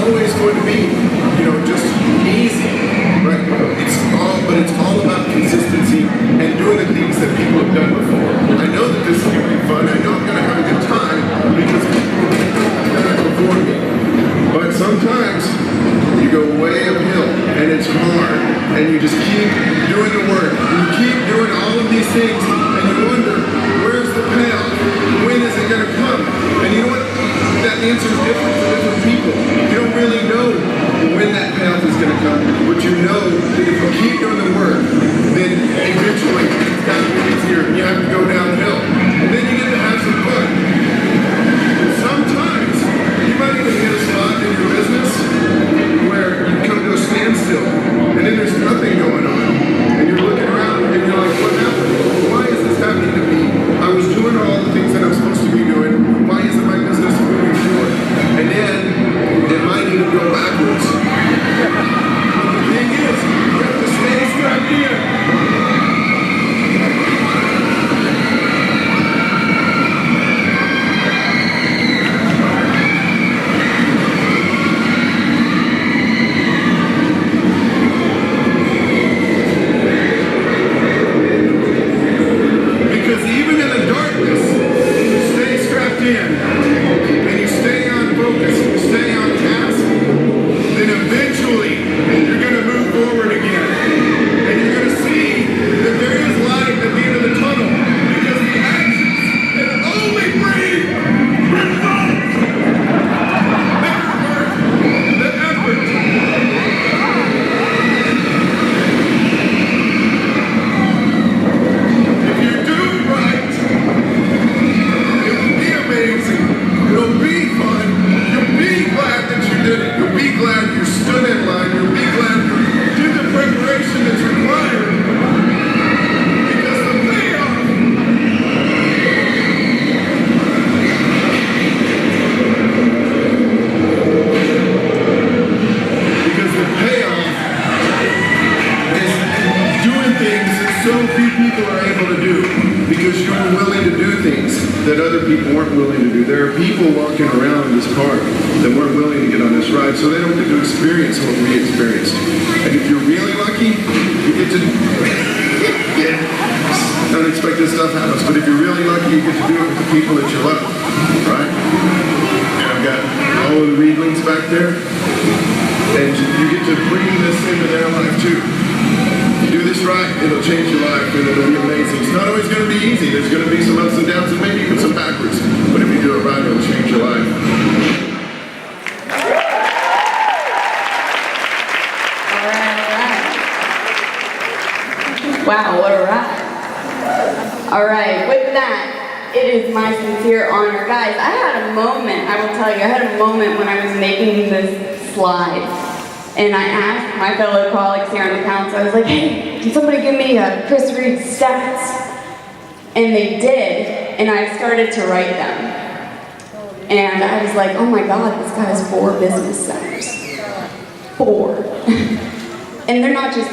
always going to be, just easy, right? But it's all about consistency and doing the things that people have done before. I know that this is going to be fun. I know I'm going to have a good time because people have done it before me. But sometimes you go way uphill and it's hard and you just keep doing the work. You keep doing all of these things and you wonder, where's the payoff? When is it going to come? And you know what? That answer is different for different people. You don't really know when that payoff is going to come, but you know that if you keep doing the work, then eventually it's got to be easier and you have to go downhill. And then you get to have some fun. And sometimes you might even hit a spot in your business where you come to a standstill and then there's nothing going on. And you're looking around and you're like, what happened? Why is this happening to me? I was doing all the things that I'm supposed to be doing. Why isn't my business moving forward? And then it might even go backwards. But the thing is, you have to stay strapped in. That other people weren't willing to do. There are people walking around this park that weren't willing to get on this ride, so they don't get to experience what we experienced. And if you're really lucky, you get to unexpected stuff happens, but if you're really lucky, you get to do it with the people that you love, right? And I've got all of the Reedlings back there, and you get to bring this into their life too. If you do this right, it'll change your life and it'll be amazing. It's not always going to be easy. There's going to be some ups and downs and maybe even some backwards. But if you do it right, it'll change your life. All right. Wow, what a ride. All right, with that, it is my sincere honor. Guys, I had a moment, I will tell you, I had a moment when I was making this slide. And I asked my fellow colleagues here on the council, I was like, hey, can somebody give me Chris Reed stats? And they did, and I started to write them. And I was like, oh my God, this guy has 4 business centers. 4. And they're not just,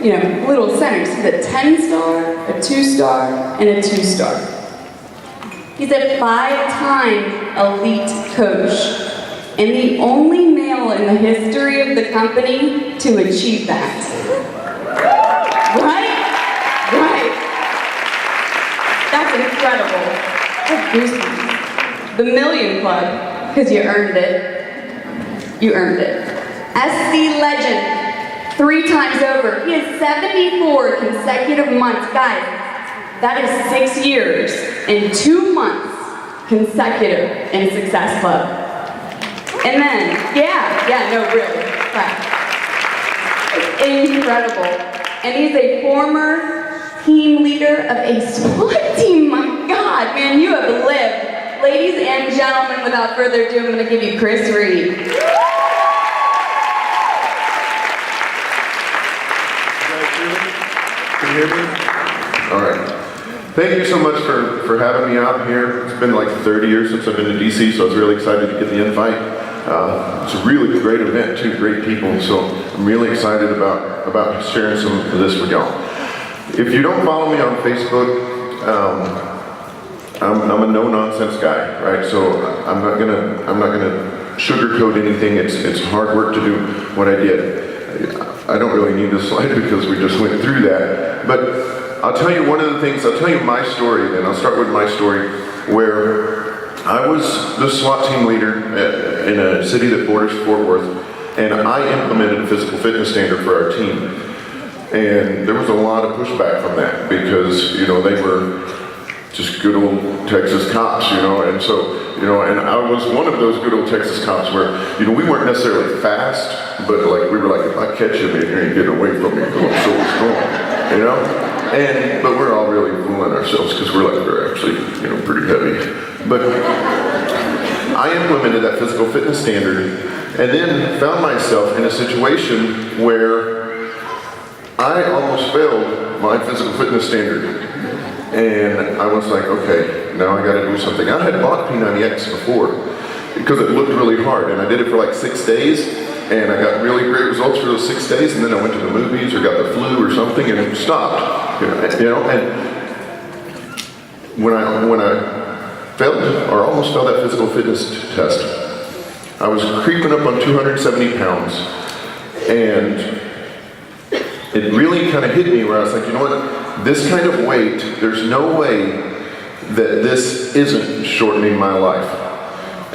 little centers. He's a 10-star, a 2-star, and a 2-star. He's a 5-time elite coach. And the only male in the history of the company to achieve that. Right? Right. That's incredible. That's goosebumps. The Million Club, because you earned it. You earned it. SC legend, 3 times over. He has 74 consecutive months. Guys, that is 6 years and 2 months consecutive in Success Club. And then, no, really, wow. It's incredible. And he's a former team leader of a SWAT team. My God, man, you have lived. Ladies and gentlemen, without further ado, I'm going to give you Chris Reed. Can you hear me? All right. Thank you so much for having me out here. It's been like 30 years since I've been to DC, so I was really excited to get the invite. It's a really great event too, great people, so I'm really excited about sharing some of this with y'all. If you don't follow me on Facebook, I'm a no-nonsense guy, right? So I'm not gonna sugarcoat anything. It's hard work to do what I did. I don't really need this slide because we just went through that. But I'll tell you one of the things, I'll tell you my story, and I'll start with my story, where I was the SWAT team leader in a city that borders Fort Worth, and I implemented a physical fitness standard for our team. And there was a lot of pushback from that because, you know, they were just good old Texas cops, you know, and so, you know, and I was one of those good old Texas cops where, you know, we weren't necessarily fast, but like, we were like, if I catch you, man, you're gonna get away from me because I'm so strong, you know? But we're all really fooling ourselves because we're actually, you know, pretty heavy. But I implemented that physical fitness standard and then found myself in a situation where I almost failed my physical fitness standard. And I was like, okay, now I gotta do something. I had bought P90X before because it looked really hard, and I did it for like 6 days, and I got really great results for those 6 days, and then I went to the movies or got the flu or something and it stopped. You know, and when I failed or almost failed that physical fitness test, I was creeping up on 270 pounds, and it really kind of hit me where I was like, you know what? This kind of weight, there's no way that this isn't shortening my life.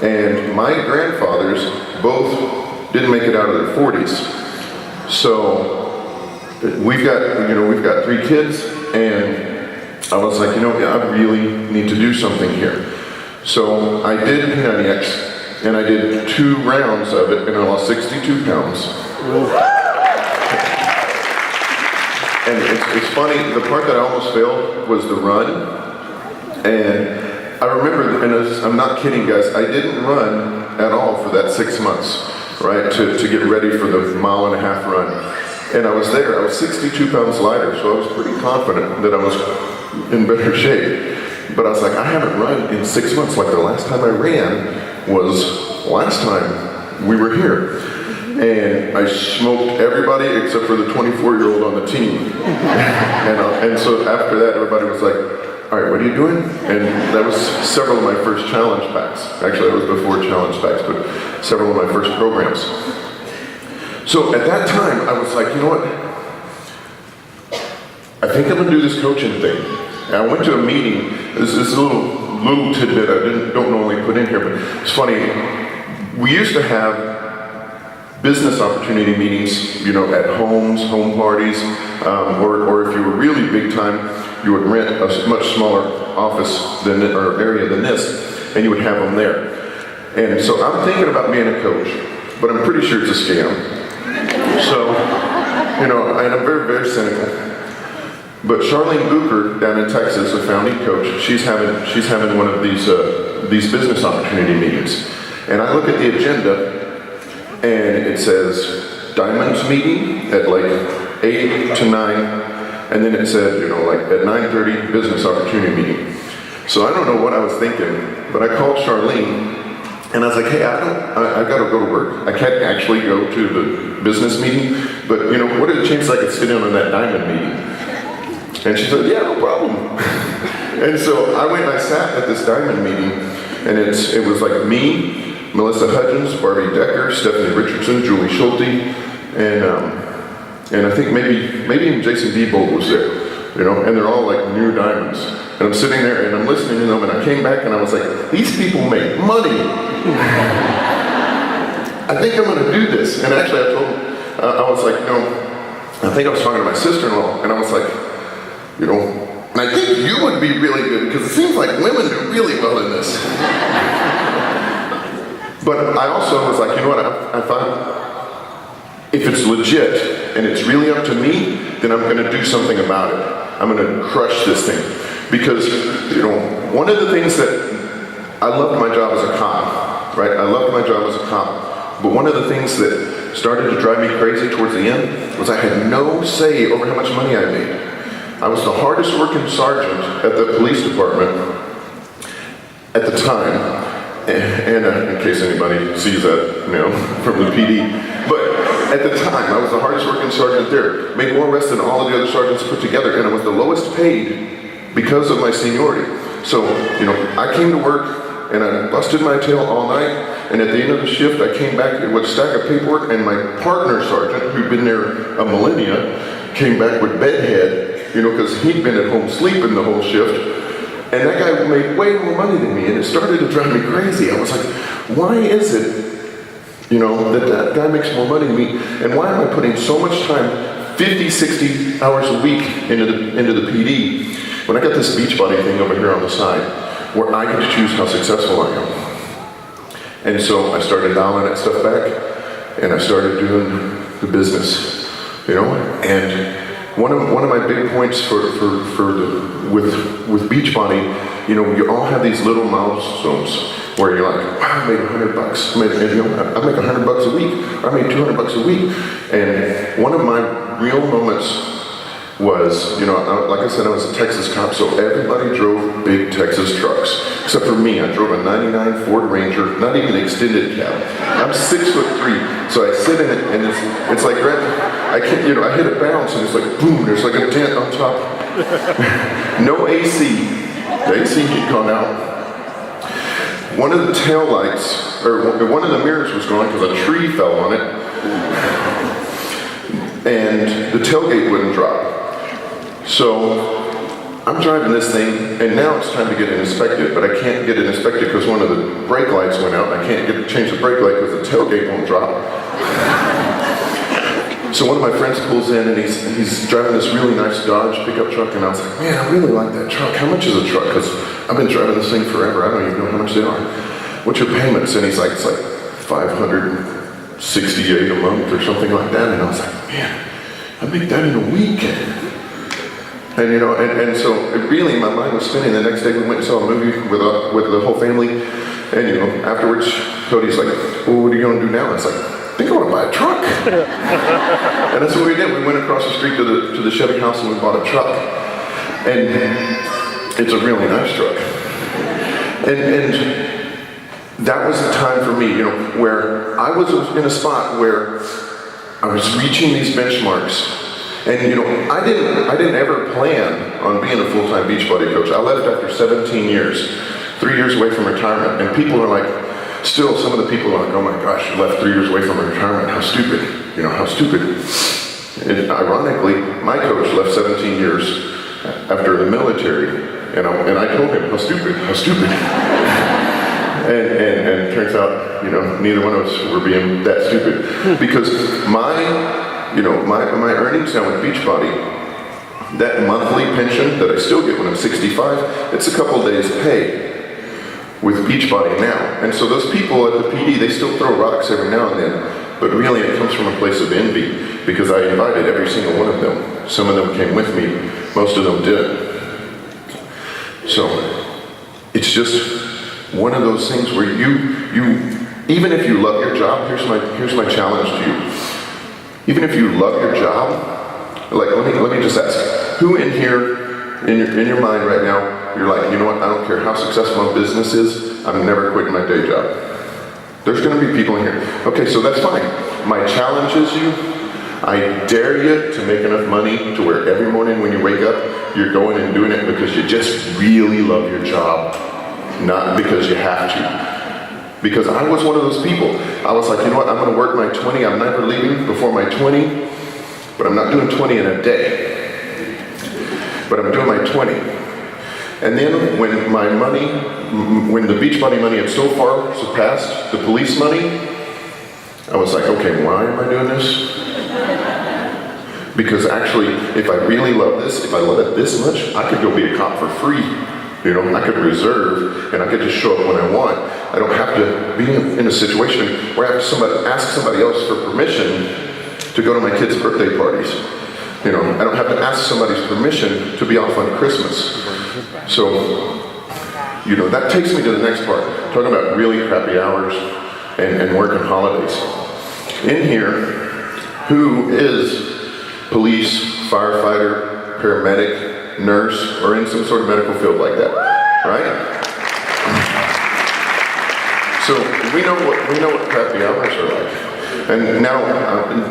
And my grandfathers both didn't make it out of their 40s. So we've got 3 kids, and I was like, you know, I really need to do something here. So I did P90X, and I did 2 rounds of it, and I lost 62 pounds. And it's funny, the part that I almost failed was the run. And I remember, and I'm not kidding guys, I didn't run at all for that 6 months, right, to get ready for the 1.5 mile run. And I was there, I was 62 pounds lighter, so I was pretty confident that I was in better shape. But I was like, I haven't run in 6 months, like the last time I ran was last time we were here. And I smoked everybody except for the 24-year-old on the team. And so after that, everybody was like, all right, what are you doing? And that was several of my first challenge packs. Actually, that was before challenge packs, but several of my first programs. So at that time, I was like, you know what? I think I'm gonna do this coaching thing. And I went to a meeting, this little tidbit I don't normally put in here, but it's funny. We used to have business opportunity meetings, you know, at homes, home parties, or if you were really big time, you would rent a much smaller office or area than this, and you would have them there. And so I'm thinking about being a coach, but I'm pretty sure it's a scam. So, you know, and I'm very, very cynical. But Charlene Bucher down in Texas, a founding coach, she's having one of these business opportunity meetings, and I look at the agenda. And it says Diamonds meeting at like 8 to 9, and then it said, you know, like at 9:30 business opportunity meeting. So I don't know what I was thinking, but I called Charlene, and I was like, hey, I gotta go to work. I can't actually go to the business meeting, but you know, what are the chances I could sit in on that Diamond meeting? And she said, yeah, no problem. And so I went and I sat at this Diamond meeting, and it was like me, Melissa Hudgens, Barbie Decker, Stephanie Richardson, Julie Schulte, and I think maybe even Jason Diebold was there, you know, and they're all like new diamonds. And I'm sitting there and I'm listening to them, and I came back and I was like, these people make money. I think I'm gonna do this. And actually I told them, I was like, you know, I think I was talking to my sister-in-law, and I was like, you know, and I think you would be really good because it seems like women do really well in this. But I also was like, you know what, I thought, if it's legit and it's really up to me, then I'm gonna do something about it. I'm gonna crush this thing. Because, you know, one of the things that, I loved my job as a cop, right? I loved my job as a cop. But one of the things that started to drive me crazy towards the end was I had no say over how much money I made. I was the hardest working sergeant at the police department at the time. And in case anybody sees that, you know, from the PD. But at the time, I was the hardest working sergeant there. Made more arrests than all of the other sergeants put together, and I was the lowest paid because of my seniority. So, you know, I came to work and I busted my tail all night, and at the end of the shift, I came back with a stack of paperwork, and my partner sergeant, who'd been there a millennia, came back with bedhead, because he'd been at home sleeping the whole shift, and that guy made way more money than me, and it started to drive me crazy. I was like, why is it, that guy makes more money than me, and why am I putting so much time, 50, 60 hours a week into the PD, when I got this Beachbody thing over here on the side, where I get to choose how successful I am. And so I started dialing that stuff back, and I started doing the business, and one of my big points with Beachbody, you all have these little milestones where you're like, wow, I made $100. I make $100 a week. I made $200 a week. And one of my real moments was, like I said, I was a Texas cop, so everybody drove big Texas trucks, except for me. I drove a '99 Ford Ranger, not even extended cab. I'm 6'3", so I sit in it, and it's like, I can't, I hit a bounce, and it's like, boom, there's like a dent on top. No AC. The AC had gone out. One of the tail lights, or one of the mirrors was gone because a tree fell on it, and the tailgate wouldn't drop. So I'm driving this thing, and now it's time to get it inspected, but I can't get it inspected because one of the brake lights went out, and I can't change the brake light because the tailgate won't drop. So one of my friends pulls in, and he's driving this really nice Dodge pickup truck, and I was like, man, I really like that truck. How much is a truck? Because I've been driving this thing forever. I don't even know how much they are. What's your payments? And he's like, it's like $568 a month or something like that. And I was like, man, I make that in a week. And and so really my mind was spinning. The next day we went and saw a movie with the whole family. And afterwards, Cody's like, well, what are you going to do now? I was like, I think I want to buy a truck. And that's what we did. We went across the street to the Chevy house and we bought a truck. And it's a really nice truck. And that was the time for me, where I was in a spot where I was reaching these benchmarks. And I didn't ever plan on being a full-time Beachbody coach. I left after 17 years, 3 years away from retirement. And people are like, still, some of the people are like, oh my gosh, you left 3 years away from retirement. How stupid, how stupid. And ironically, my coach left 17 years after the military. And I told him, how stupid. And it turns out, neither one of us were being that stupid. Because my earnings now with Beachbody, that monthly pension that I still get when I'm 65, it's a couple days pay with Beachbody now. And so those people at the PD, they still throw rocks every now and then, but really it comes from a place of envy, because I invited every single one of them. Some of them came with me, most of them didn't. So it's just one of those things where you even if you love your job, here's my challenge to you. Even if you love your job, like let me just ask, who in here, in your mind right now, you're like, you know what, I don't care how successful my business is, I'm never quitting my day job. There's gonna be people in here. Okay, so that's fine. My challenge is I dare you to make enough money to where every morning when you wake up, you're going and doing it because you just really love your job, not because you have to. Because I was one of those people. I was like, you know what, I'm gonna work my 20, I'm never leaving before my 20, but I'm not doing 20 in a day. But I'm doing my 20. And then when the Beachbody money had so far surpassed the police money, I was like, okay, why am I doing this? Because actually, if I really love this, if I love it this much, I could go be a cop for free. I could reserve, and I could just show up when I want. I don't have to be in a situation where I have to ask somebody else for permission to go to my kids' birthday parties. I don't have to ask somebody's permission to be off on Christmas. So, that takes me to the next part. Talking about really crappy hours and working holidays. In here, who is police, firefighter, paramedic, nurse, or in some sort of medical field like that, right? So we know what crappy hours are like. And now,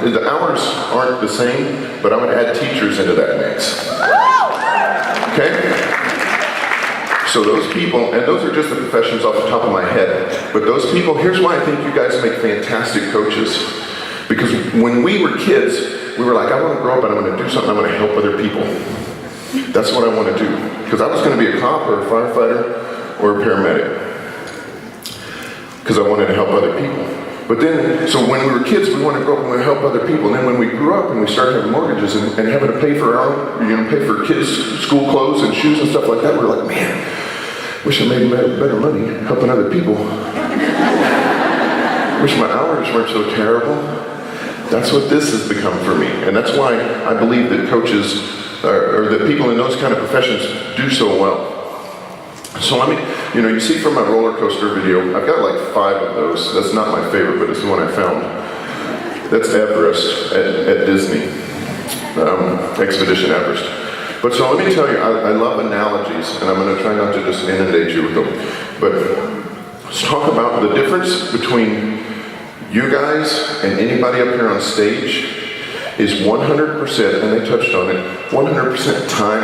the hours aren't the same, but I would add teachers into that mix. Okay? So those people, and those are just the professions off the top of my head, but those people, here's why I think you guys make fantastic coaches. Because when we were kids, we were like, I want to grow up and I'm going to do something, I'm going to help other people. That's what I want to do. Because I was going to be a cop or a firefighter or a paramedic. Because I wanted to help other people. But then, so when we were kids, we wanted to grow up and we help other people. And then when we grew up and we started having mortgages and having to pay for our own, pay for kids' school clothes and shoes and stuff like that, we were like, man, wish I made better money helping other people. Wish my hours weren't so terrible. That's what this has become for me. And that's why I believe that coaches, or that people in those kind of professions do so well. So I mean, you see from my roller coaster video, I've got like 5 of those. That's not my favorite, but it's the one I found. That's Everest at Disney, Expedition Everest. But so let me tell you, I love analogies, and I'm going to try not to just inundate you with them. But let's talk about the difference between you guys and anybody up here on stage is 100%, and they touched on it, 100% time.